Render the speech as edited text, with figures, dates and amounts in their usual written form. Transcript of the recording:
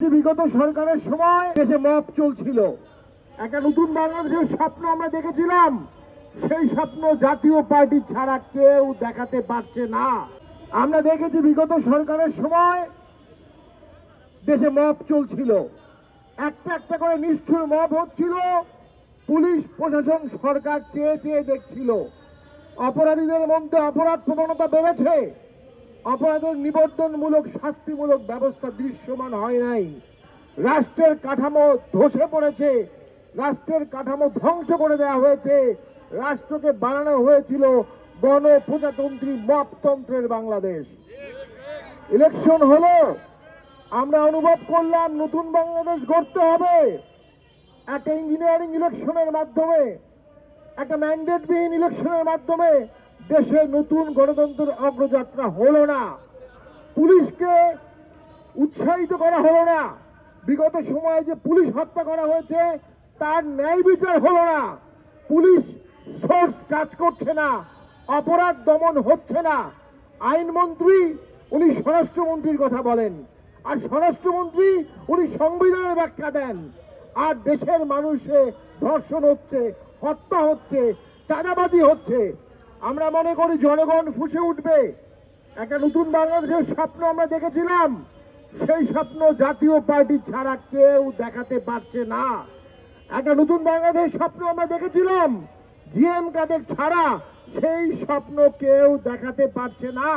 বিগত সরকারের সময় দেশে মব চলছিল, একটা নতুন বাংলাদেশের স্বপ্ন আমরা দেখেছিলাম। সেই স্বপ্ন জাতীয় পার্টি ছাড়া কেউ দেখাতে পারছে না। আমরা দেখেছি বিগত সরকারের সময় দেশে মব চলছিল, একটা একটা করে নিষ্ঠুর মব হচ্ছিল। পুলিশ প্রশাসন সরকার চেয়ে চেয়ে দেখছিল। অপরাধীদের মধ্যে অপরাধ প্রবণতা বেড়েছে, অপরাধের নিবর্তনমূলক শাস্তিমূলক ব্যবস্থা দৃশ্যমান হয় নাই। রাষ্ট্রের কাঠামো ধসে পড়েছে, রাষ্ট্রের কাঠামো ধ্বংস করে দেওয়া হয়েছে। রাষ্ট্রকে বানানো হয়েছিল গণপ্রজাতন্ত্রী মপতন্ত্রের বাংলাদেশ। ইলেকশন হলো, আমরা অনুভব করলাম নতুন বাংলাদেশ গড়তে হবে। একটা ইঞ্জিনিয়ারিং ইলেকশনের মাধ্যমে, একটা ম্যান্ডেটবিহীন ইলেকশনের মাধ্যমে দেশে নতুন গণতন্ত্রের অগ্রযাত্রা হলো না। পুলিশকে উৎসাহিত করা হলো না। বিগত সময়ে যে পুলিশ হত্যা করা হয়েছে তার ন্যায় বিচার হলো না। পুলিশ সোর্স কাজ করছে না, অপরাধ দমন হচ্ছে না। আইনমন্ত্রী উনি স্বরাষ্ট্রমন্ত্রীর কথা বলেন, আর স্বরাষ্ট্রমন্ত্রী উনি সংবিধানের ব্যাখ্যা দেন। আর দেশের মানুষে ধর্ষণ হচ্ছে, হত্যা হচ্ছে, চাঁদাবাজি হচ্ছে। আমরা মনে করি জনগণ ফুঁসে উঠবে। একটা নতুন বাংলাদেশের স্বপ্ন আমরা দেখেছিলাম, সেই স্বপ্ন জাতীয় পার্টি ছাড়া কেউ দেখাতে পারছে না। একটা নতুন বাংলাদেশের স্বপ্ন আমরা দেখেছিলাম, জিএম কাদের ছাড়া সেই স্বপ্ন কেউ দেখাতে পারছে না।